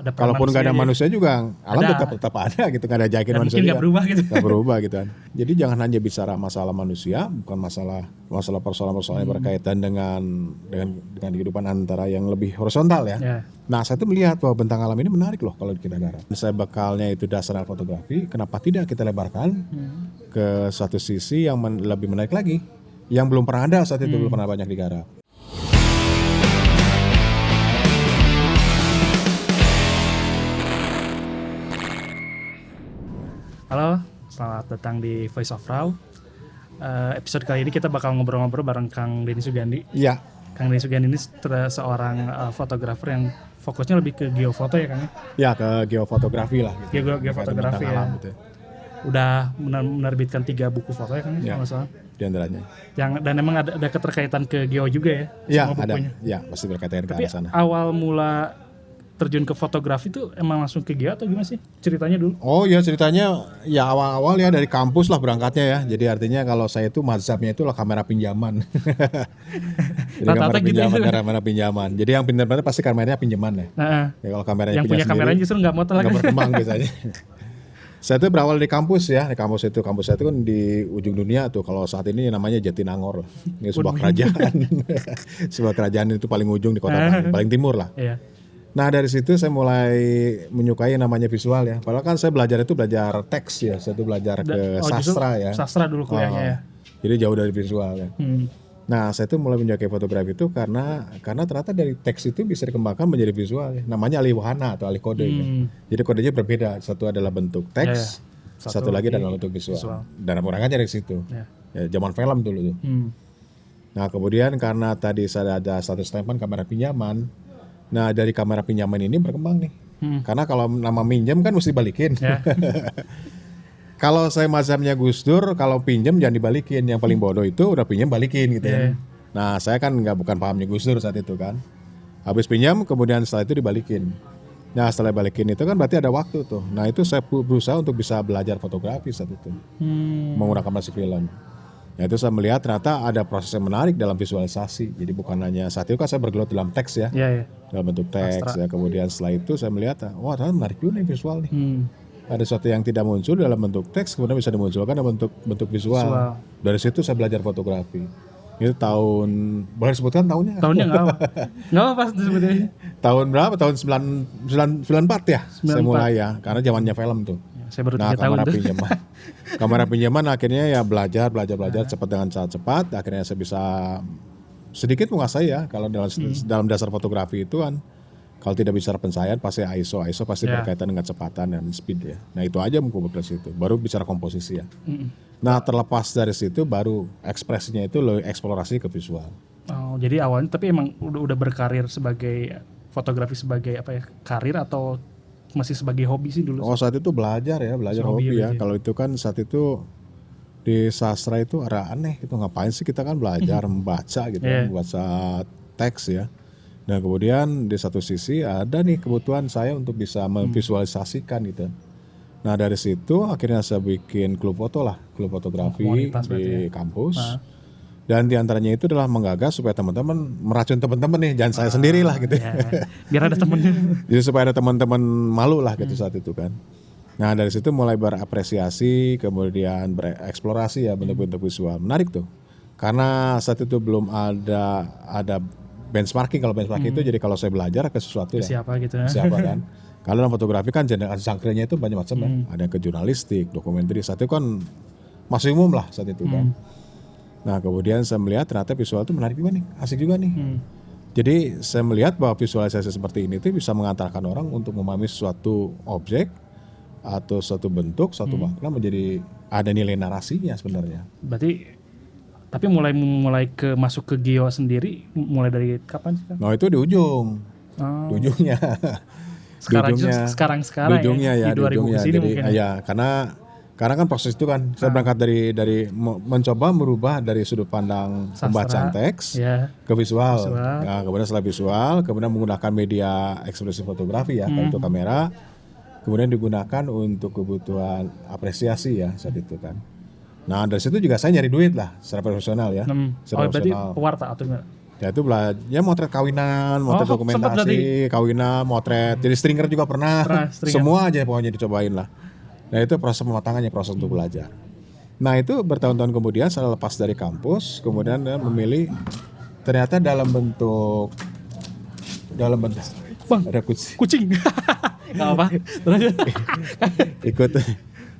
ada kalaupun nggak ada manusia juga alam ada. tetap ada gitu, nggak ada jakin Dan manusia mungkin nggak berubah gitu. nggak berubah gitu kan. Jadi jangan hanya bicara masalah manusia, bukan masalah persoalan-persoalan yang berkaitan dengan kehidupan antara yang lebih horizontal ya. Nah saya tuh melihat bahwa bentang alam ini menarik loh kalau di kita darat. Saya bekalnya itu dasar fotografi, kenapa tidak kita lebarkan ke satu sisi yang lebih menarik lagi, yang belum pernah ada saat itu, belum pernah banyak digarap. Halo, selamat datang di Voice of Raw. Episode kali ini kita bakal ngobrol-ngobrol bareng Kang Denny Sugandi. Iya. Kang Denny Sugandi ini seorang fotografer yang fokusnya lebih ke geofoto ya Kang? Ya, ke geofotografi lah. Gitu. Geofotografi ya. Alam, gitu. Udah menerbitkan 3 buku foto ya Kang? Ya, masalah. Di antaranya. Dan emang ada keterkaitan ke geo juga ya? Iya, ada. Ya, pasti berkaitan ke arah sana. Awal mula terjun ke fotografi itu emang langsung ke geo atau gimana sih ceritanya dulu? Oh ya, ceritanya ya awal-awal ya dari kampus lah berangkatnya ya. Jadi artinya kalau saya itu mazhabnya itu lah kamera pinjaman. Jadi kamera pinjaman. Jadi yang pintar-pintar pasti kameranya pinjaman ya. Ya kalau kameranya yang punya kameranya justru nggak mau nggak berkembang biasanya. Saya itu berawal di kampus ya. Di kampus saya itu kan di ujung dunia tuh. Kalau saat ini namanya Jatinangor. Ini sebuah kerajaan. Sebuah kerajaan itu paling ujung di kota paling timur lah. Iya. Nah dari situ saya mulai menyukai namanya visual ya. Padahal kan saya belajar teks ya. Saya itu belajar ke sastra ya. Sastra dulu kuliahnya ya. Jadi jauh dari visual ya. Nah saya itu mulai menyukai fotografi itu karena ternyata dari teks itu bisa dikembangkan menjadi visual ya. Namanya alih wahana atau alih kode ya. Jadi kodenya berbeda. Satu adalah bentuk teks, satu lagi dalam bentuk visual. Dan perangkatnya dari situ. Ya, zaman film dulu tuh. Nah kemudian karena tadi saya ada satu stempel kamera pinjaman. Nah dari kamera pinjaman ini berkembang nih. Karena kalau nama minjem kan mesti balikin. Kalau saya mazhabnya Gus Dur, kalau pinjem jangan dibalikin. Yang paling bodoh itu udah pinjem balikin gitu ya. Nah saya kan bukan pahamnya Gus Dur saat itu kan. Habis pinjam kemudian setelah itu dibalikin. Nah setelah balikin itu kan berarti ada waktu tuh. Nah itu saya berusaha untuk bisa belajar fotografi saat itu. Menggunakan masih film. Ya itu saya melihat ternyata ada proses yang menarik dalam visualisasi. Jadi bukan hanya saat itu kan saya bergelut dalam teks ya. Dalam bentuk teks ya. Kemudian setelah itu saya melihat wah ternyata menarik juga nih visual nih. Ada sesuatu yang tidak muncul dalam bentuk teks kemudian bisa dimunculkan dalam bentuk visual. Dari situ saya belajar fotografi. Itu tahun, boleh disebutkan tahunnya? Tahunnya nggak apa pas disebutnya. Tahun berapa? Tahun 94 ya? 94. Saya mulai ya, karena zamannya film tuh. Saya baru 3 tahun tuh. Kamera pinjaman akhirnya ya belajar cepat dengan cara cepat. Akhirnya saya bisa sedikit menguasai ya. Kalau dalam dasar fotografi itu kan, kalau tidak bicara pencahayaan pasti ISO pasti berkaitan dengan kecepatan dan speed ya. Nah itu aja mungkin dari situ. Baru bicara komposisi ya. Nah terlepas dari situ baru ekspresinya itu lo eksplorasi ke visual. Oh jadi awalnya tapi emang udah berkarir sebagai fotografi sebagai apa ya karir atau masih sebagai hobi sih dulu? Oh saat itu belajar hobi ya. Kalau itu kan saat itu di sastra itu aneh itu ngapain sih kita kan belajar membaca gitu membaca teks ya. Nah kemudian di satu sisi ada nih kebutuhan saya untuk bisa memvisualisasikan gitu. Nah dari situ akhirnya saya bikin klub fotografi di kampus. Dan diantaranya itu adalah menggagas supaya teman-teman meracun teman-teman nih, jangan saya sendiri lah gitu. Biar ada temennya. Jadi supaya ada teman-teman malu lah gitu saat itu kan. Nah dari situ mulai berapresiasi, kemudian bereksplorasi ya bentuk-bentuk visual. Menarik tuh. Karena saat itu belum ada benchmarking. Kalau benchmarking itu jadi kalau saya belajar ke sesuatu ya. Siapa gitu ya. Siapa kan. Kalau dalam fotografi kan genre-nya itu banyak macam ya. Ada ke jurnalistik, dokumenter. Saat itu kan masih umum lah saat itu kan. Nah kemudian saya melihat ternyata visual itu menarik juga nih, asik juga nih. Jadi saya melihat bahwa visualisasi seperti ini tuh bisa mengantarkan orang untuk memahami suatu objek atau suatu bentuk, suatu makna menjadi ada nilai narasinya sebenarnya. Berarti tapi mulai masuk ke geo sendiri mulai dari kapan sih? Nah itu di ujung, di ujungnya. Sekarang di ujungnya ya, di 2000 sini jadi, mungkin. Ya karena kan proses itu kan saya berangkat dari mencoba merubah dari sudut pandang pembacaan teks ke visual. Nah, kemudian setelah visual, kemudian menggunakan media ekspresi fotografi ya, itu kamera, kemudian digunakan untuk kebutuhan apresiasi ya saat itu kan. Nah dari situ juga saya nyari duit lah secara profesional ya. Berarti pewarta atau enggak? Ya itu belajar motret kawinan, motret Oh, sempat dokumentasi, kawinan, motret. Jadi stringer juga pernah. Pernah, stringer. Semua aja pokoknya dicobain lah. Nah itu proses pematangannya, proses untuk belajar. Nah itu bertahun-tahun kemudian saya lepas dari kampus, kemudian memilih ternyata dalam bentuk Bang, ada kucing kucing. Nggak apa. Terus ikut.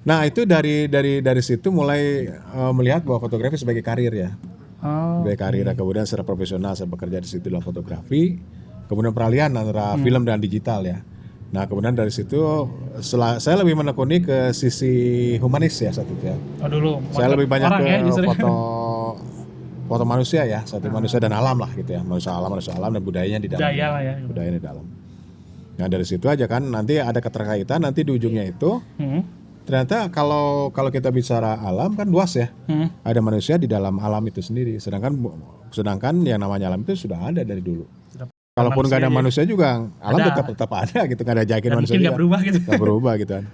Nah itu dari situ mulai melihat bahwa fotografi sebagai karir ya. Sebagai karir. Kemudian secara profesional saya bekerja di situ dalam fotografi. Kemudian peralihan antara film dan digital ya. Nah kemudian dari situ saya lebih menekuni ke sisi humanis ya saat itu ya. Oh dulu. Saya lebih banyak orang ke ya, justru. foto manusia ya, satu manusia dan alam lah gitu ya, manusia alam dan budayanya di dalam. Budaya lah ya. Budayanya di dalam. Nah dari situ aja kan nanti ada keterkaitan nanti di ujungnya itu. Ternyata kalau kita bicara alam kan luas ya. Ada manusia di dalam alam itu sendiri. Sedangkan yang namanya alam itu sudah ada dari dulu. Kalaupun nggak ada manusia juga alam tetap ada gitu, nggak ada jakin manusia. Mungkin nggak berubah gitu. Nggak berubah gitu kan.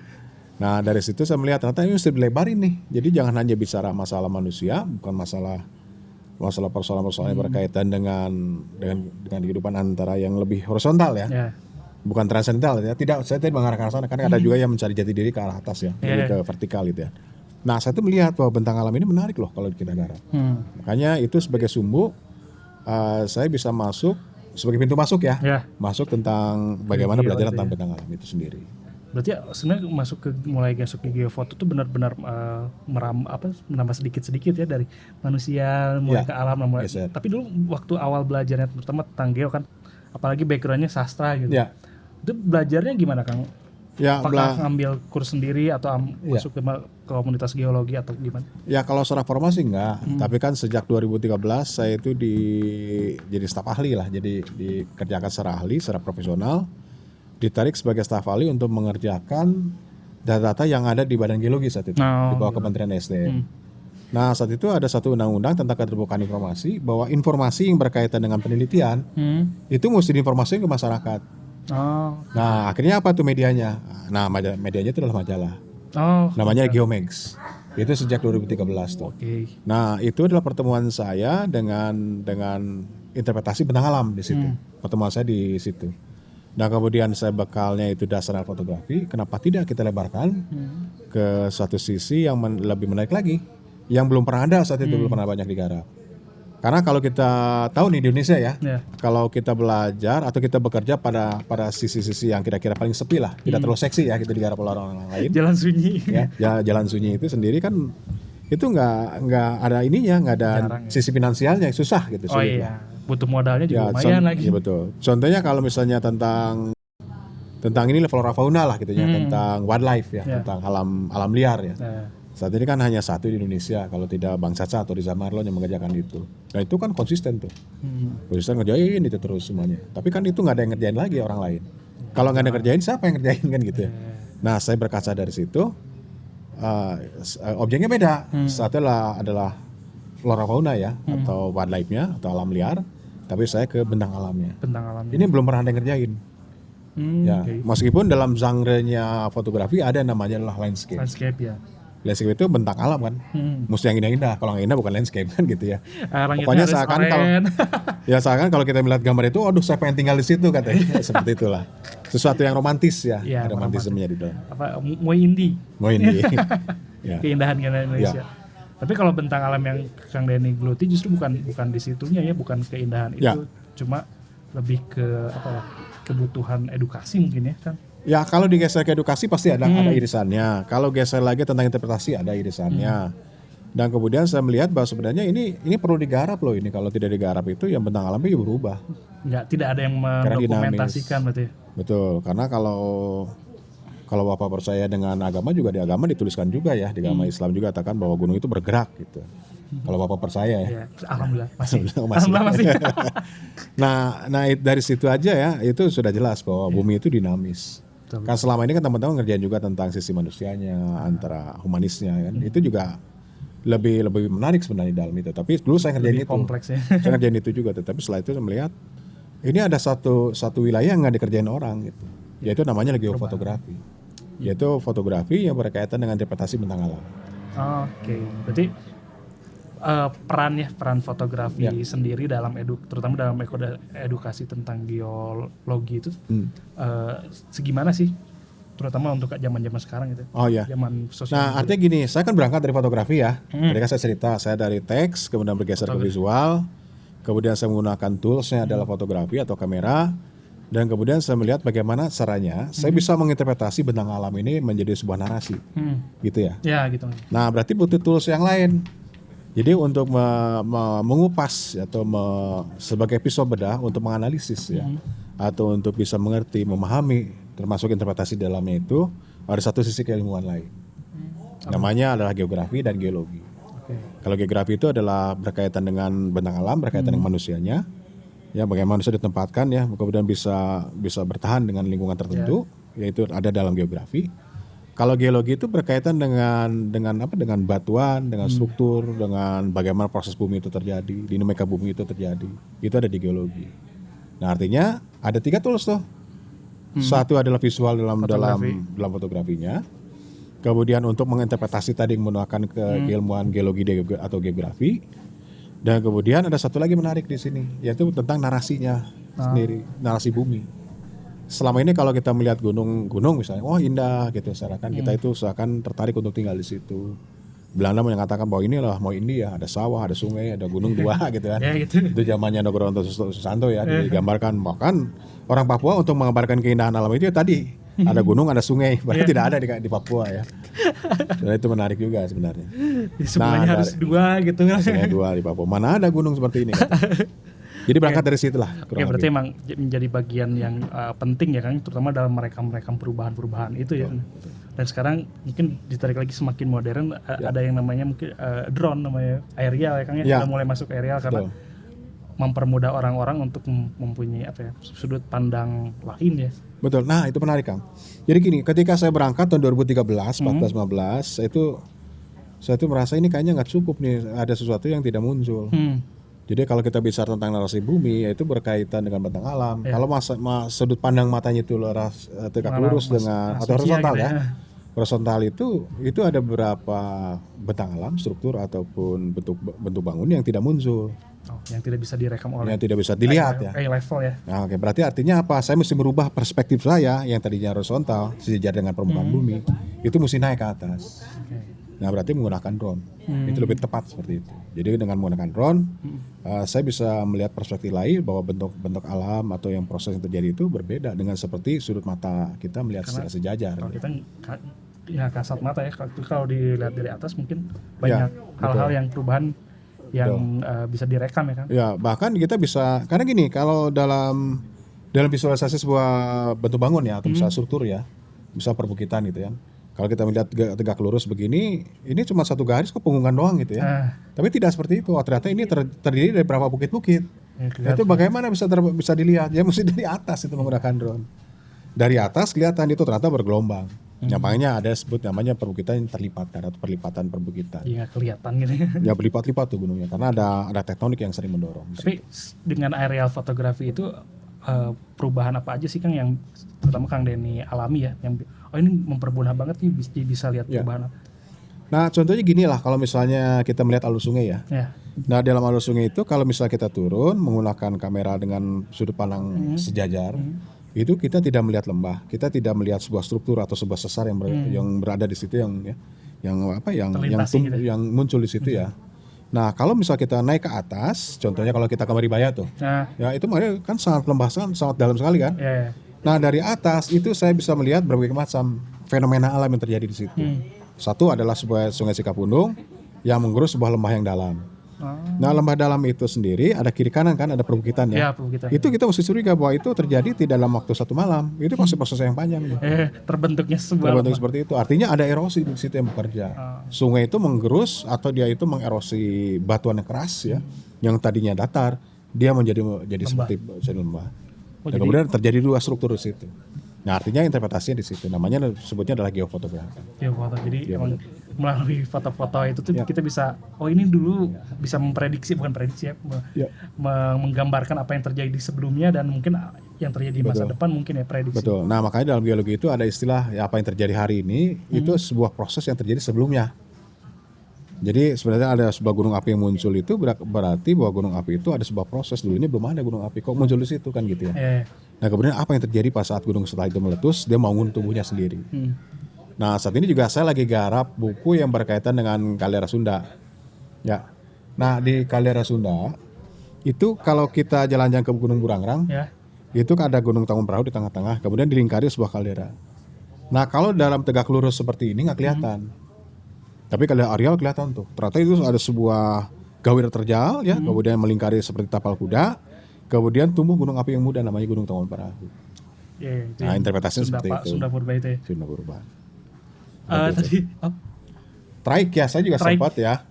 Nah dari situ saya melihat ternyata ini mesti dilebarin nih. Jadi jangan hanya bicara masalah manusia, bukan masalah persoalan-persoalan yang berkaitan dengan kehidupan antara yang lebih horizontal ya. Bukan transendental ya. Tidak, saya tidak mengarah ke sana karena ada juga yang mencari jati diri ke arah atas ya, lebih ke vertikal gitu ya. Nah, saya tuh melihat bahwa bentang alam ini menarik loh kalau kita garap. Makanya itu sebagai sumbu saya bisa masuk sebagai pintu masuk ya. Masuk tentang bagaimana belajar tentang bentang alam itu sendiri. Berarti sebenarnya mulai masuk ke geofoto tuh benar-benar menambah sedikit-sedikit ya dari manusia mulai ke alam mulai. Tapi dulu waktu awal belajarnya terutama tentang geo kan apalagi backgroundnya sastra gitu. Itu belajarnya gimana Kang? Ya, apakah ngambil kurs sendiri atau masuk ke komunitas geologi atau gimana? Ya kalau secara formasi enggak, tapi kan sejak 2013 saya itu jadi staf ahli lah, jadi dikerjakan secara ahli, secara profesional, ditarik sebagai staf ahli untuk mengerjakan data-data yang ada di Badan Geologi saat itu, di bawah Kementerian SDM. Nah saat itu ada satu undang-undang tentang keterbukaan informasi bahwa informasi yang berkaitan dengan penelitian itu mesti diinformasikan ke masyarakat. Nah akhirnya apa tuh medianya? Nah medianya itu adalah majalah. Namanya Geomags. Itu sejak 2013 tuh. Nah itu adalah pertemuan saya dengan interpretasi bentang alam di situ. Pertemuan saya di situ. Nah kemudian saya bekalnya itu dasar fotografi. Kenapa tidak kita lebarkan ke satu sisi yang lebih menarik lagi, yang belum pernah ada saat itu, belum pernah banyak digarap. Karena kalau kita tahu nih di Indonesia ya, kalau kita belajar atau kita bekerja pada sisi-sisi yang kira-kira paling sepi lah, tidak terlalu seksi ya, kita digarap oleh orang lain. Jalan sunyi. Ya, jalan sunyi itu sendiri kan itu nggak ada ininya, nggak ada sisi finansialnya, susah gitu. Butuh modalnya juga lumayan lagi. Iya betul. Contohnya kalau misalnya tentang ini flora fauna lah gitu ya, tentang wildlife ya, tentang alam liar ya. Saat ini kan hanya satu di Indonesia, kalau tidak Bang Caca atau Riza Marlon yang mengerjakan itu. Nah itu kan konsisten tuh, konsisten ngerjain itu terus semuanya. Tapi kan itu nggak ada yang ngerjain lagi orang lain. Kalau nggak ada yang ngerjain, siapa yang ngerjain kan gitu ya. Nah saya berkaca dari situ, objeknya beda. Satu adalah flora fauna ya, atau wildlife-nya atau alam liar. Tapi saya ke bentang alamnya. Ini belum pernah ada yang ngerjain. Meskipun dalam genre-nya fotografi ada namanya adalah landscape. Landscape itu bentang alam kan, mesti yang indah-indah. Kalau yang indah bukan landscape kan gitu ya. Pokoknya seakan kalau kita melihat gambar itu, aduh saya pengen tinggal di situ katanya. Seperti itulah. Sesuatu yang romantis ya, ada romantismenya di dalam. Mau indie. Keindahan Indonesia. Tapi kalau bentang alam yang Kang Denny geluti justru bukan di situnya ya, bukan keindahan itu, cuma lebih ke kebutuhan edukasi mungkin ya kan. Ya kalau digeser ke edukasi pasti ada irisannya. Kalau geser lagi tentang interpretasi ada irisannya. Dan kemudian saya melihat bahwa sebenarnya ini perlu digarap loh ini. Kalau tidak digarap itu yang bentang alamnya berubah. Tidak ada yang mendokumentasikan berarti. Betul. Karena kalau Bapak percaya dengan agama juga, di agama dituliskan juga ya, di agama Islam juga katakan bahwa gunung itu bergerak gitu. Kalau Bapak percaya ya. Alhamdulillah masih. Alhamdulillah masih. Nah dari situ aja ya itu sudah jelas bahwa bumi itu dinamis. Kan selama ini kan teman-teman ngerjain juga tentang sisi manusianya, antara humanisnya kan. Itu juga lebih menarik sebenarnya dalam itu. Tapi dulu saya ngerjain lebih itu. Kompleks ya. Saya ngerjain itu juga, tetapi setelah itu saya melihat ini ada satu wilayah yang nggak dikerjain orang gitu. Yaitu namanya geofotografi. Yaitu fotografi yang berkaitan dengan interpretasi bentang alam. Berarti peran fotografi sendiri dalam terutama dalam edukasi tentang geologi itu segimana sih, terutama untuk zaman-zaman sekarang gitu. Oh iya. Zaman sosial. Nah, artinya gini, saya kan berangkat dari fotografi ya. Ketika saya cerita, saya dari teks, kemudian bergeser ke visual, kemudian saya menggunakan toolsnya adalah fotografi atau kamera, dan kemudian saya melihat bagaimana caranya saya bisa menginterpretasi bentang alam ini menjadi sebuah narasi, gitu ya. Ya gitu. Nah, berarti butuh tools yang lain. Jadi untuk mengupas atau sebagai pisau bedah untuk menganalisis ya, atau untuk bisa mengerti, memahami, termasuk interpretasi dalamnya itu ada satu sisi keilmuan lain. Namanya adalah geografi dan geologi. Kalau geografi itu adalah berkaitan dengan bentang alam, berkaitan dengan manusianya, ya bagaimana manusia ditempatkan ya, kemudian bisa bertahan dengan lingkungan tertentu, yaitu ada dalam geografi. Kalau geologi itu berkaitan dengan batuan, dengan struktur, dengan bagaimana proses bumi itu terjadi, dinamika bumi itu terjadi. Itu ada di geologi. Nah, artinya ada 3 tools tuh. Satu adalah visual dalam fotografinya. Kemudian untuk menginterpretasi tadi menggunakan keilmuan geologi atau geografi. Dan kemudian ada satu lagi menarik di sini, yaitu tentang narasinya sendiri, narasi bumi. Selama ini kalau kita melihat gunung misalnya, wah indah gitu, seakan kita itu seakan tertarik untuk tinggal di situ. Belanda menyatakan bahwa inilah mau India, ada sawah, ada sungai, ada gunung 2 gitu kan. Itu zamannya Nugroho Susanto ya, digambarkan. Bahkan orang Papua untuk menggambarkan keindahan alam itu ya tadi, ada gunung, ada sungai, padahal tidak ada di Papua ya. Dan itu menarik juga sebenarnya. Semuanya harus 2 gitu kan. Sungai 2 di Papua, mana ada gunung seperti ini kan. Jadi berangkat dari situ lah. Oke, berarti emang menjadi bagian yang penting ya kan, terutama dalam merekam perubahan-perubahan itu ya. Dan sekarang mungkin ditarik lagi semakin modern, ada yang namanya mungkin drone, namanya aerial ya kan, sudah mulai masuk aerial karena mempermudah orang-orang untuk mempunyai sudut pandang lain ya. Betul. Nah, itu menarik Kang. Jadi gini, ketika saya berangkat tahun 2013, 14, 15, saya itu merasa ini kayaknya nggak cukup nih, ada sesuatu yang tidak muncul. Jadi kalau kita bicara tentang narasi bumi, yaitu berkaitan dengan bentang alam. Kalau sudut pandang matanya itu tegak lurus dengan atau horizontal gitu ya. Horizontal itu ada beberapa bentang alam, struktur ataupun bentuk bangun yang tidak muncul. Yang tidak bisa direkam oleh. Yang tidak bisa dilihat ya. Level ya. Nah, oke, berarti artinya apa? Saya mesti merubah perspektif saya yang tadinya horizontal sejajar dengan permukaan bumi, itu mesti naik ke atas. Nah, berarti menggunakan drone. Itu lebih tepat seperti itu. Jadi dengan menggunakan drone, saya bisa melihat perspektif lain bahwa bentuk alam atau yang proses yang terjadi itu berbeda dengan seperti sudut mata kita melihat secara sejajar. Kalau kita kasat mata ya, kalau dilihat dari atas mungkin banyak hal-hal yang perubahan yang bisa direkam ya kan. Ya, bahkan kita bisa, karena gini, kalau dalam visualisasi sebuah bentuk bangun ya atau misalnya struktur ya, bisa perbukitan gitu ya. Kalau kita melihat tegak lurus begini, ini cuma satu garis kok punggungan doang gitu ya. Tapi tidak seperti itu. Ternyata ini terdiri dari beberapa bukit-bukit. Itu bagaimana bisa dilihat? Ya mesti dari atas itu menggunakan drone. Dari atas kelihatan itu ternyata bergelombang. Makanya ada sebut namanya perbukitan yang terlipat atau perlipatan perbukitan. Iya, kelihatan gitu. Ya berlipat-lipat tuh gunungnya karena ada tektonik yang sering mendorong. Tapi dengan aerial fotografi itu perubahan apa aja sih Kang yang terutama Kang Denny alami ya, yang ini mempermudah banget nih bisa lihat perubahan apa? Nah, contohnya gini lah, kalau misalnya kita melihat alur sungai ya. Nah, dalam alur sungai itu kalau misalnya kita turun menggunakan kamera dengan sudut pandang sejajar, itu kita tidak melihat lembah, kita tidak melihat sebuah struktur atau sebuah sesar yang berada di situ yang muncul di situ ya. Nah, kalau misal kita naik ke atas, contohnya kalau kita ke Maribaya tuh, ya itu kan sangat lembah, sangat dalam sekali kan. Nah, dari atas itu saya bisa melihat berbagai macam fenomena alam yang terjadi di situ. Satu adalah sebuah sungai Cikapundung yang menggerus sebuah lembah yang dalam. Nah, lembah dalam itu sendiri ada kiri kanan kan, ada perbukitan ya. Itu kita mesti curiga bahwa itu terjadi tidak dalam waktu satu malam. Itu pasti proses yang panjang. Terbentuknya sebuah lembah seperti itu. Artinya ada erosi di situ yang bekerja. Sungai itu menggerus atau dia itu mengerosi batuan yang keras ya, yang tadinya datar, dia jadi seperti lembah. Dan kemudian terjadi 2 struktur di situ. Nah, artinya interpretasinya di situ. Namanya sebutnya adalah geofotografi. Geofoto. Jadi emang melalui foto-foto itu tuh kita bisa, ini dulu bisa menggambarkan apa yang terjadi di sebelumnya dan mungkin yang terjadi di masa depan mungkin ya prediksi. Betul. Nah, makanya dalam geologi itu ada istilah apa yang terjadi hari ini itu sebuah proses yang terjadi sebelumnya. Jadi sebenarnya ada sebuah gunung api yang muncul itu berarti bahwa gunung api itu ada sebuah proses, dulunya belum ada gunung api kok muncul di situ kan gitu ya. Nah kemudian apa yang terjadi pas saat gunung setelah itu meletus, dia bangun tubuhnya sendiri. Nah saat ini juga saya lagi garap buku yang berkaitan dengan Kaldera Sunda. Ya. Nah di Kaldera Sunda itu kalau kita jalan-jalan ke Gunung Burangrang, itu ada Gunung Tanggung Perahu di tengah-tengah, kemudian dilingkari sebuah kaldera. Nah kalau dalam tegak lurus seperti ini nggak kelihatan. Tapi kalau areal kelihatan tuh. Ternyata itu ada sebuah gawir terjal ya, kemudian melingkari seperti tapal kuda, kemudian tumbuh gunung api yang muda namanya Gunung Tanggung Perahu. Nah interpretasinya seperti itu. Sunda Purba itu ya. Sunda Purba. Tadi trike ya, saya juga sempat ya.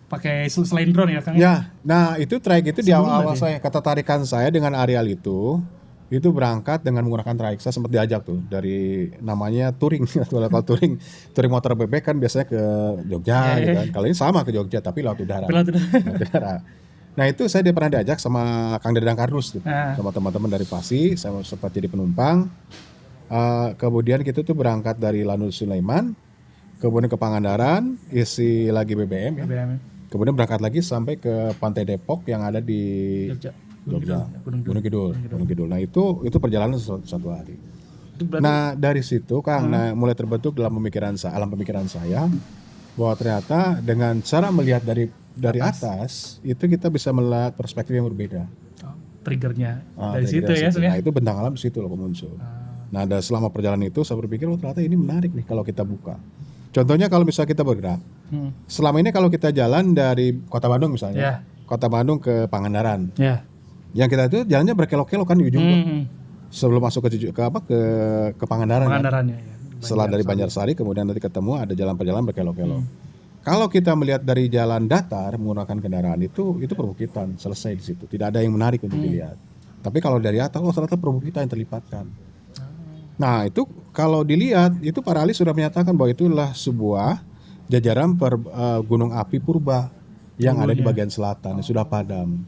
Pakai selain drone ya Kang? Ya, nah itu trike itu di awal-awal saya, ketertarikan saya dengan areal itu berangkat dengan menggunakan trike. Saya sempat diajak tuh dari namanya touring. Kalau touring motor bebek kan biasanya ke Jogja gitu kan. Kalau ini sama ke Jogja tapi lewat udara. Nah itu saya pernah diajak sama Kang Dadang Kardus tuh, sama teman-teman dari Pasi. Saya sempat jadi penumpang. Kemudian kita tuh berangkat dari Lanut Sulaiman, kemudian ke Pangandaran, isi lagi BBM. Kemudian berangkat lagi sampai ke Pantai Depok yang ada di Jogja, Gunung Kidul. Nah itu perjalanan satu hari. Nah dari situ Kang, mulai terbentuk dalam alam pemikiran saya bahwa ternyata dengan cara melihat dari atas itu kita bisa melihat perspektif yang berbeda. Triggernya dari situ ya. Nah itu bentang alam di situ loh muncul. Nah selama perjalanan itu saya berpikir ternyata ini menarik nih kalau kita buka. Contohnya kalau misalnya kita bergerak, selama ini kalau kita jalan dari Kota Bandung misalnya, Kota Bandung ke Pangandaran, yang kita itu jalannya berkelok-kelok kan di ujung tuh, sebelum masuk ke Pangandaran. Ya. Setelah dari Banjarsari kemudian nanti ketemu ada jalan perjalanan berkelok-kelok. Kalau kita melihat dari jalan datar menggunakan kendaraan itu perbukitan selesai di situ, tidak ada yang menarik untuk dilihat. Tapi kalau dari atas, ternyata perbukitan yang terlipatkan. Nah itu kalau dilihat itu para ahli sudah menyatakan bahwa itulah sebuah jajaran gunung api purba yang ada di bagian selatan yang sudah padam.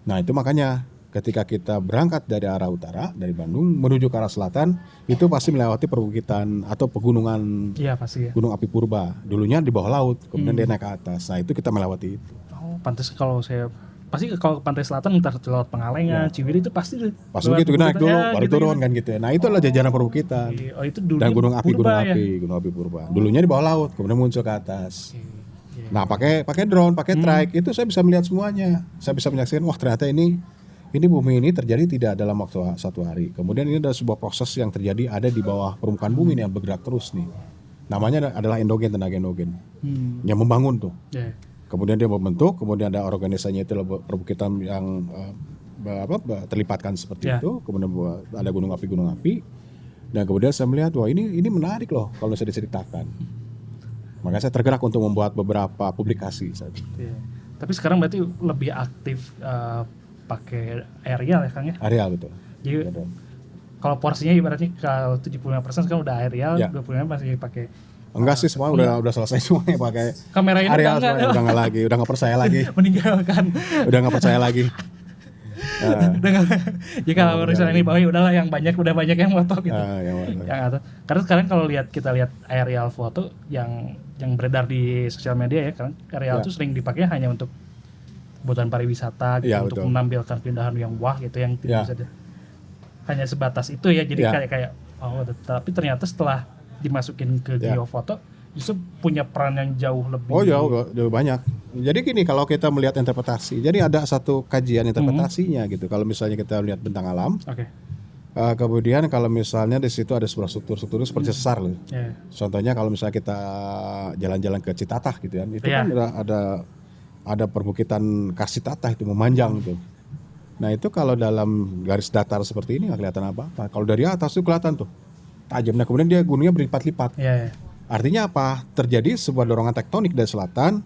Nah itu makanya ketika kita berangkat dari arah utara dari Bandung menuju ke arah selatan itu pasti melewati perbukitan atau pegunungan gunung api purba. Dulunya di bawah laut, kemudian dia naik ke atas. Nah itu kita melewati itu. Oh pantas kalau ke pantai selatan ntar lewat Pengalengan, Ciwidey itu pasti begitu naik dulu baru gitu turun kan gitu ya. Nah itu adalah jajaran perbukitan. Itu dan gunung api purba. Dulunya di bawah laut, kemudian muncul ke atas. Nah pakai drone, pakai trike itu saya bisa melihat semuanya. Saya bisa menyaksikan wah ternyata ini bumi ini terjadi tidak dalam waktu satu hari. Kemudian ini adalah sebuah proses yang terjadi ada di bawah permukaan bumi yang bergerak terus nih. Namanya adalah tenaga endogen yang membangun tuh. Kemudian dia membentuk, kemudian ada organisasinya itu perbukitan yang terlipatkan seperti itu. Kemudian ada gunung api. Dan kemudian saya melihat wah ini menarik loh kalau saya diceritakan. Makanya saya tergerak untuk membuat beberapa publikasi saat itu. Tapi sekarang berarti lebih aktif pakai aerial ya Kang ya? Aerial betul. Jadi kalau porsinya ibaratnya kalau 75% sekarang udah aerial, 25% masih pakai. Enggak sih, semua udah selesai semuanya pakai kamera ini aerial semuanya, udah nggak percaya lagi. Meninggalkan. Udah nggak percaya lagi. Ya kalau misalnya ini bawah udahlah udah banyak yang foto gitu. Karena sekarang kalau kita lihat aerial foto yang beredar di sosial media ya, kan aerial itu sering dipakai hanya untuk kebutuhan pariwisata gitu, untuk menampilkan keindahan yang wah gitu yang tidak bisa hanya sebatas itu ya. Jadi kayak tapi ternyata setelah dimasukin ke geofoto justru punya peran yang jauh lebih. Jauh banyak. Jadi gini kalau kita melihat interpretasi, jadi ada satu kajian interpretasinya gitu. Kalau misalnya kita lihat bentang alam, kemudian kalau misalnya di situ ada sebuah struktur seperti sesar loh. Contohnya kalau misalnya kita jalan-jalan ke Citatah gitu kan, itu kan ada perbukitan Karsitatah itu memanjang gitu. Nah itu kalau dalam garis datar seperti ini nggak kelihatan apa-apa. Kalau dari atas itu kelihatan tuh tajam. Nah kemudian dia gunungnya berlipat-lipat. Artinya apa? Terjadi sebuah dorongan tektonik dari selatan,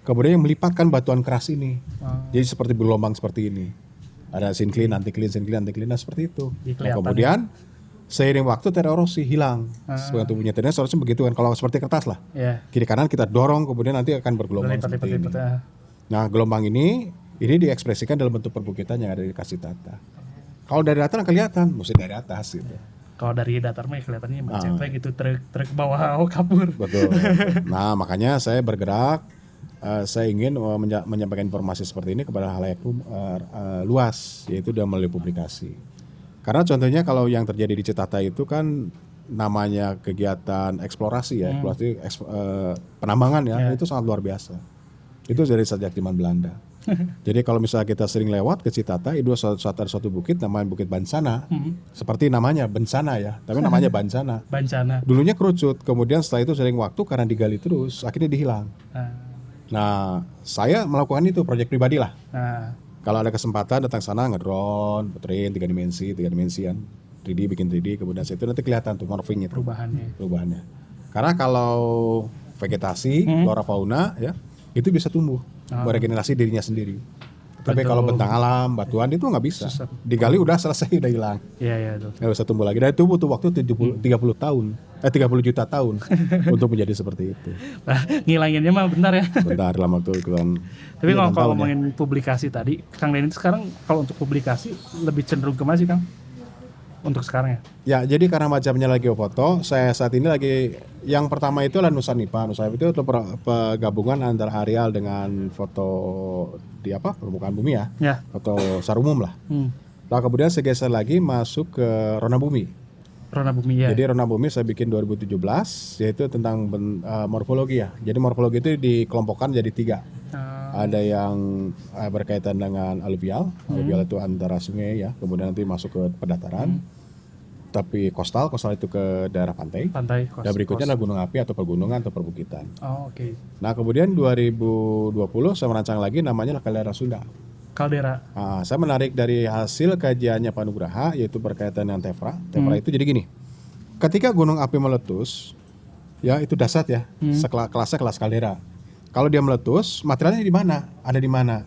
kemudian yang melipatkan batuan keras ini. Jadi seperti bergelombang seperti ini. Ada sincline, anticline, nah seperti itu. Nah, kemudian seiring waktu tererosi hilang. Sebagian tubuhnya seharusnya begitu kan. Kalau seperti kertas lah. Kiri kanan kita dorong, kemudian nanti akan bergelombang seperti ini. Nah gelombang ini diekspresikan dalam bentuk perbukitan yang ada di Karsitatah. Kalau dari atas kelihatan, mesti dari atas gitu. Kalau dari datar mah kelihatannya macet gitu, truk bawah kabur. Betul. Nah, makanya saya bergerak, saya ingin menyampaikan informasi seperti ini kepada halayak luas, yaitu dengan melalui publikasi. Karena contohnya kalau yang terjadi di Citata itu kan namanya kegiatan eksplorasi ya, penambangan ya, itu sangat luar biasa. Itu dari sejak zaman Belanda. Jadi kalau misalnya kita sering lewat ke Citata, itu ada suatu bukit namanya Bukit Bansana. Seperti namanya Bencana ya, tapi namanya Bansana. Bancana. Dulunya kerucut, kemudian setelah itu sering waktu karena digali terus, akhirnya dihilang. Nah, saya melakukan itu proyek pribadi lah. Kalau ada kesempatan datang sana ngedrone, puterin 3 dimensian, 3D bikin 3D, kemudian itu nanti kelihatan tuh morphing itu. Perubahannya. Karena kalau vegetasi, flora fauna ya, itu bisa tumbuh, meregenerasi dirinya sendiri. Tapi kalau bentang alam, batuan itu nggak bisa. Digali udah selesai, udah hilang. Iya itu. Nggak bisa tumbuh lagi. Dan itu butuh waktu 30 juta tahun untuk menjadi seperti itu. Nah, ngilanginnya mah bentar ya. Bentar dalam waktu kurang. Tapi kalau ngomongin publikasi tadi, Kang Denny sekarang kalau untuk publikasi lebih cenderung ke mana sih, Kang? Untuk sekarang ya? Ya, jadi karena macamnya lagi geofoto, saya saat ini lagi yang pertama itu adalah Nusa Nipa. Nusa Nipa itu penggabungan antara areal dengan foto di permukaan bumi ya. Foto sarumum lah. Nah, kemudian saya geser lagi masuk ke Rona Bumi. Rona Bumi ya. Jadi Rona Bumi saya bikin 2017, yaitu tentang morfologi ya. Jadi morfologi itu dikelompokkan jadi 3. Ada yang berkaitan dengan aluvial. Aluvial itu antara sungai ya, kemudian nanti masuk ke pedataran. Tapi kostal itu ke daerah pantai. Dan berikutnya adalah gunung api atau pegunungan atau perbukitan. Oke. Nah, kemudian 2020 saya merancang lagi namanya Kaldera Sunda. Kaldera. Saya menarik dari hasil kajiannya Pak Nugraha, yaitu berkaitan dengan Tefra. Tefra itu jadi gini. Ketika gunung api meletus, ya itu dahsyat ya. Kelasnya kelas kaldera. Kalau dia meletus, materialnya di mana? Ada di mana?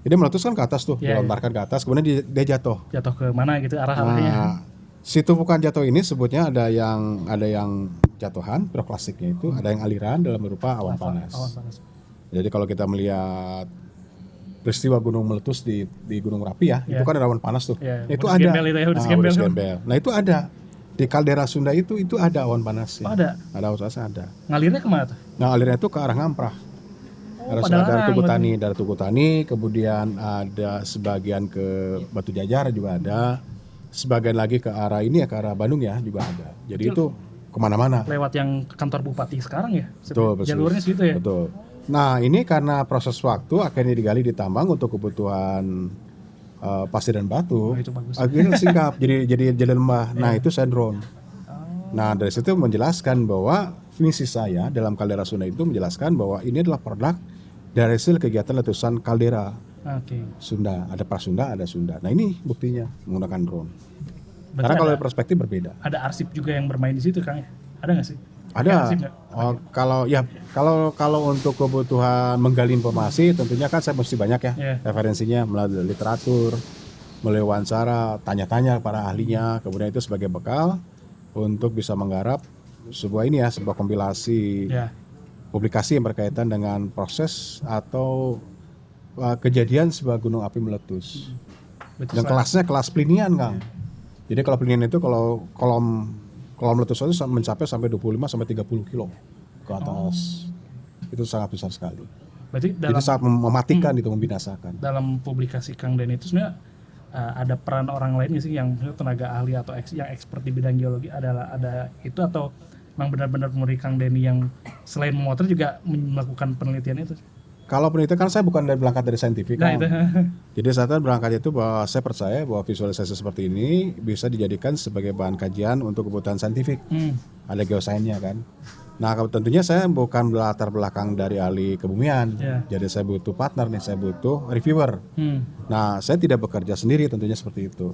Jadi meletus kan ke atas tuh, dilontarkan ke atas, kemudian dia jatuh. Jatuh ke mana gitu arahnya? Situ bukan jatuh ini sebutnya ada yang jatuhan, piroklastiknya itu, ada yang aliran dalam berupa awan panas. Jadi kalau kita melihat peristiwa gunung meletus di Gunung Merapi ya, itu kan ada awan panas tuh. Itu ada. Gembel. Nah, itu ada. Di kaldera Sunda itu ada awan panas. Ada. Ada. Ngalirnya kemana tuh? Nah, alirnya itu ke arah Ngamprah. Ada Tugu Tani, kemudian ada sebagian ke Batu Jajar juga ada. Sebagian lagi ke arah ini ya, ke arah Bandung ya juga ada. Jadi itu kemana-mana. Lewat yang kantor bupati sekarang ya? Betul. Jalurnya situ ya? Betul. Nah, ini karena proses waktu akhirnya digali ditambang untuk kebutuhan pasir dan batu. Akhirnya singkap jadi lembah. Nah, itu saya drone. Nah, dari situ menjelaskan bahwa misi saya dalam kaldera Sunda itu menjelaskan bahwa ini adalah produk dari hasil kegiatan letusan kaldera. Sunda, ada Prasunda, ada Sunda. Nah, ini buktinya menggunakan drone. Karena kalau perspektif berbeda. Ada arsip juga yang bermain di situ, Kang. Ada nggak sih? Ada. Kalau untuk kebutuhan menggali informasi, tentunya kan saya mesti banyak ya referensinya melalui literatur, melalui wawancara, tanya-tanya para ahlinya, kemudian itu sebagai bekal untuk bisa menggarap sebuah kompilasi publikasi yang berkaitan dengan proses atau kejadian sebuah gunung api meletus. Dan kelasnya kelas Plinian, Kang. Jadi kalau Plinian itu kalau kolom meletus itu mencapai sampai 25 sampai 30 kilo ke atas. Itu sangat besar sekali. Jadi sangat mematikan itu, membinasakan. Dalam publikasi Kang Den itu sebenarnya ada peran orang lain sih yang tenaga ahli atau yang expert di bidang geologi ada itu, atau memang benar-benar murid Kang Denny yang selain memotret juga melakukan penelitian itu? Kalau penelitian kan saya bukan berangkat dari saintifik. Nah, jadi saya berangkat itu bahwa saya percaya bahwa visualisasi seperti ini bisa dijadikan sebagai bahan kajian untuk kebutuhan saintifik. Ada geosainsnya kan. Nah, tentunya saya bukan latar belakang dari ahli kebumian. Jadi saya butuh partner nih, saya butuh reviewer. Nah, saya tidak bekerja sendiri tentunya seperti itu.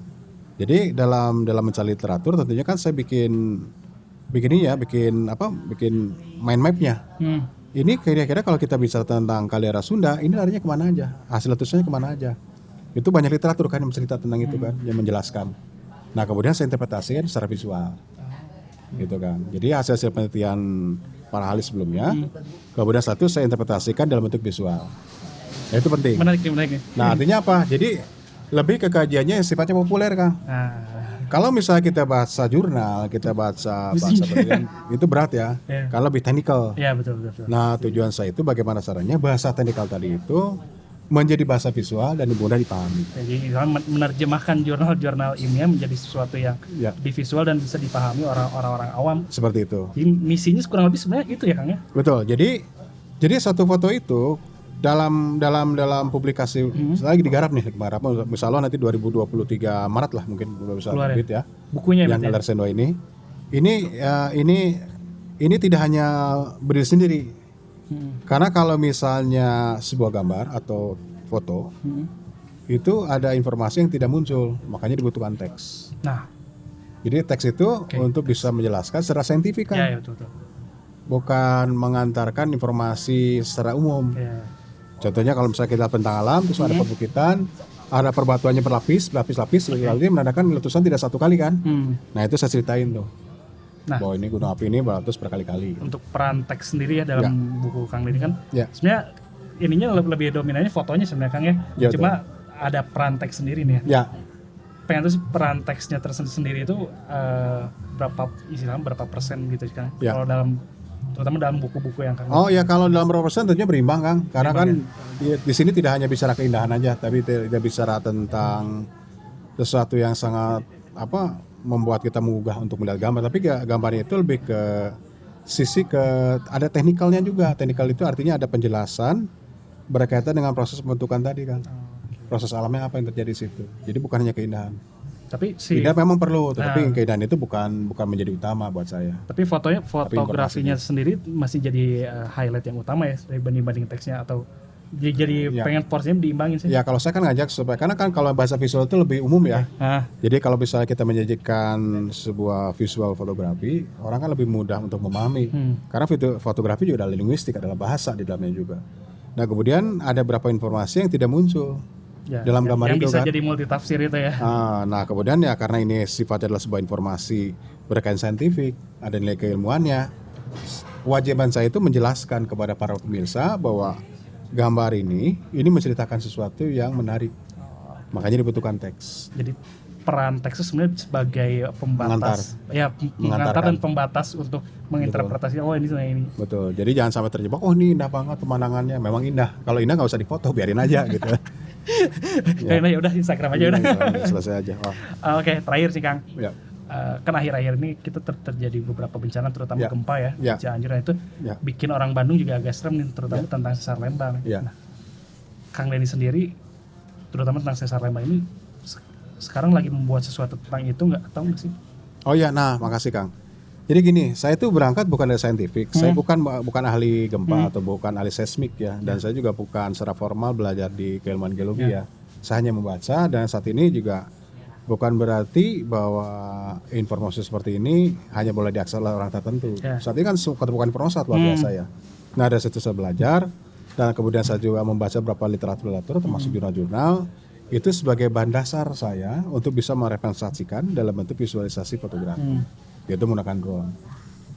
Jadi dalam mencari literatur tentunya kan saya bikin mind map-nya. Ini kira-kira kalau kita bicara tentang kaldera Sunda, ini larinya kemana aja, hasil letusannya kemana aja. Itu banyak literatur kan yang mencerita tentang itu kan, yang menjelaskan. Nah, kemudian saya interpretasikan secara visual, gitu kan. Jadi hasil penelitian para ahli sebelumnya, kemudian satu saya interpretasikan dalam bentuk visual. Nah, itu penting. Menarik. Nah, artinya apa? Jadi lebih ke kajiannya yang sifatnya populer, Kang. Kalau misalnya kita baca jurnal, kita baca penelitian, itu berat ya. Kalau lebih technical. Iya, betul. Nah, tujuan saya itu bagaimana caranya bahasa technical tadi itu menjadi bahasa visual dan mudah dipahami. Jadi menerjemahkan jurnal-jurnal ilmiah menjadi sesuatu yang lebih visual dan bisa dipahami orang-orang awam. Seperti itu. Jadi misinya kurang lebih sebenarnya itu ya Kang ya. Betul. Jadi satu foto itu dalam publikasi lagi digarap nih, misalnya nanti 2023 Maret lah mungkin bisa terbit ya. Bukunya yang Galer Sendo ini tidak hanya berdiri sendiri. Karena kalau misalnya sebuah gambar atau foto itu ada informasi yang tidak muncul, makanya dibutuhkan teks. Nah, jadi teks itu untuk bisa menjelaskan secara saintifik kan. Ya, betul. Bukan mengantarkan informasi secara umum. Ya. Contohnya kalau misalnya kita tentang alam, terus ada perbukitan, ada perbatuannya berlapis, lalu menandakan letusan tidak satu kali kan. Nah itu saya ceritain tuh. Bahwa ini gunung api ini meletus berkali-kali. Untuk peran teks sendiri ya dalam buku Kang Deddy kan, sebenarnya ininya lebih dominannya fotonya sebenarnya Kang ya. Cuma ada peran teks sendiri nih ya. Pengen tuh peran teksnya tersendiri itu berapa persen gitu kan? Kalau terutama dalam buku-buku yang Kang. Oh ya, kalau dalam berapa persen tentunya berimbang Kang. Karena kan di sini tidak hanya bicara keindahan aja, tapi tidak bicara tentang sesuatu yang sangat membuat kita menggugah untuk melihat gambar, tapi gambarnya itu lebih ke sisi ada teknikalnya juga. Teknikal itu artinya ada penjelasan berkaitan dengan proses pembentukan tadi kan. Proses alamnya apa yang terjadi di situ. Jadi bukan hanya keindahan. Tapi keindahan memang perlu, tetapi keindahan itu bukan menjadi utama buat saya. Tapi fotografinya sendiri masih jadi highlight yang utama ya dibanding teksnya, atau jadi pengen porsinya diimbangin sih. Ya kalau saya kan ngajak supaya, karena kan kalau bahasa visual itu lebih umum ya. Jadi kalau misalnya kita menyajikan sebuah visual fotografi, orang kan lebih mudah untuk memahami. Karena fotografi juga ada linguistik, adalah bahasa di dalamnya juga. Nah kemudian ada beberapa informasi yang tidak muncul dalam gambar yang itu bisa kan. Jadi multitafsir itu ya. Nah kemudian ya karena ini sifatnya adalah sebuah informasi berkaitan saintifik, ada nilai keilmuannya, kewajiban saya itu menjelaskan kepada para pemirsa bahwa gambar ini menceritakan sesuatu yang menarik, makanya dibutuhkan teks. Jadi peran teks itu sebenarnya sebagai pembatas, mengantar dan pembatas untuk menginterpretasi. Betul. Oh ini. Betul. Jadi jangan sampai terjebak. Oh ini indah banget pemandangannya. Memang indah. Kalau indah nggak usah difoto, biarin aja gitu. Ya udah Instagram aja udah. Selesai aja. Oke, terakhir sih Kang. Ya. Kan akhir-akhir ini kita terjadi beberapa bencana, terutama gempa ya. Cianjur itu bikin orang Bandung juga agak serem nih, terutama tentang sesar Lembang. Nah, Kang Deddy sendiri terutama tentang sesar Lembang ini sekarang lagi membuat sesuatu tentang itu nggak sih? Oh ya, nah makasih Kang. Jadi gini, saya itu berangkat bukan dari saintifik, saya bukan ahli gempa atau bukan ahli seismik ya, dan saya juga bukan secara formal belajar di keilmuan geologi ya. Saya hanya membaca, dan saat ini juga bukan berarti bahwa informasi seperti ini hanya boleh diakses oleh orang tertentu. Saat ini kan keterbukaan informasi luar biasa ya. Nah dari situ saya belajar, dan kemudian saya juga membaca beberapa literatur termasuk jurnal-jurnal. Itu sebagai bahan dasar saya untuk bisa merepresentasikan dalam bentuk visualisasi fotografi, yaitu menggunakan drone.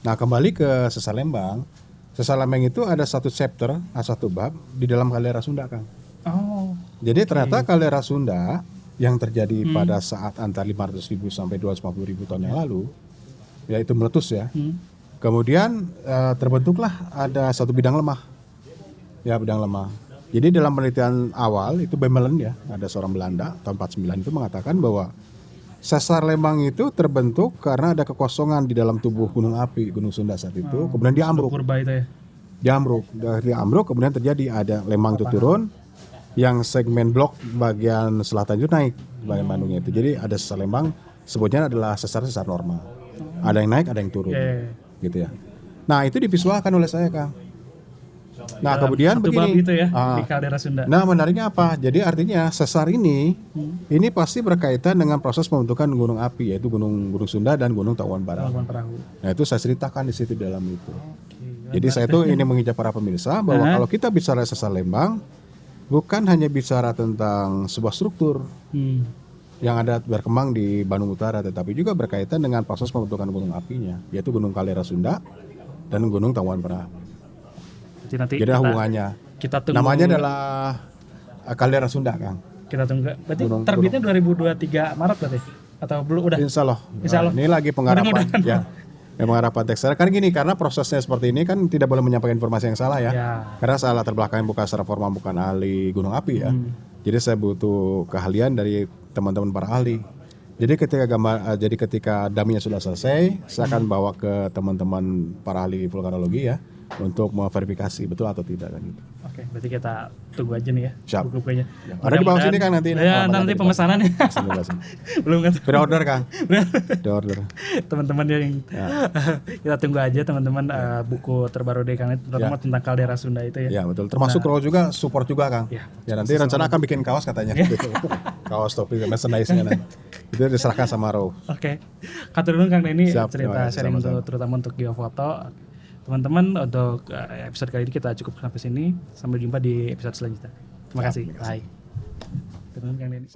Nah kembali ke sesar Lembang. Sesar Lembang itu ada satu chapter, satu bab di dalam kaldera Sunda Kang. Jadi ternyata kaldera Sunda yang terjadi pada saat antara 500.000 sampai 250.000 tahun yang lalu, yaitu meletus ya. Kemudian terbentuklah ada satu bidang lemah. Bidang lemah. Jadi dalam penelitian awal itu Bemelen ya, ada seorang Belanda tahun 49 itu mengatakan bahwa sesar Lembang itu terbentuk karena ada kekosongan di dalam tubuh gunung api, Gunung Sunda saat itu, kemudian dia ambruk. Dia ambruk, kemudian terjadi ada Lembang itu turun, yang segmen blok bagian selatan itu naik, bagian Bandungnya itu. Jadi ada sesar Lembang, sebutnya adalah sesar normal. Ada yang naik, ada yang turun, gitu ya. Nah itu divisualkan oleh saya Kang. Nah kemudian begini, itu ya, di kaldera Sunda. Nah menariknya apa? Jadi artinya sesar ini pasti berkaitan dengan proses pembentukan gunung api, yaitu gunung Sunda dan gunung Tangkuban Parahu. Nah itu saya ceritakan di situ dalam itu. Jadi saya tuh ini mengajak para pemirsa bahwa kalau kita bicara sesar Lembang, bukan hanya bicara tentang sebuah struktur yang ada berkembang di Bandung Utara, tetapi juga berkaitan dengan proses pembentukan gunung apinya, yaitu gunung kaldera Sunda dan gunung Tangkuban Parahu. Jadi hubungannya. Namanya adalah kaldera Sunda, Kang. Kita tunggu. Berarti terbitnya 2023 Maret berarti? atau belum udah? Insya Allah. Insya Allah. Ini lagi penggarapan Mudah-mudahan. ya. Penggarapan teks kan gini, karena prosesnya seperti ini kan tidak boleh menyampaikan informasi yang salah ya. Karena saya latar belakangnya bukan secara formal, bukan ahli gunung api ya. Jadi saya butuh keahlian dari teman-teman para ahli. Jadi ketika dummy-nya sudah selesai, saya akan bawa ke teman-teman para ahli vulkanologi ya untuk memverifikasi betul atau tidak kan gitu. Oke, berarti kita tunggu aja nih ya. Siap. Buku-bukunya. Ada di bawah sini Kang nanti. Ya, nanti pemesanannya. Belum kan? Udah order Kang. Udah order. Teman-teman yang kita tunggu aja teman-teman buku terbaru dari Kang, terutama tentang kaldera Sunda itu ya. Ya betul. Termasuk kalau juga support juga Kang. Ya nanti rencana akan bikin kaos katanya. Kaos topi merchandise-nya nanti. Itu diserahkan sama Row. Oke. Katur dulu Kang Denny Siap, cerita sharing untuk terutama untuk geofoto. Teman-teman, untuk episode kali ini kita cukup sampai sini. Sampai jumpa di episode selanjutnya. Terima kasih. Bye. Kang Denny.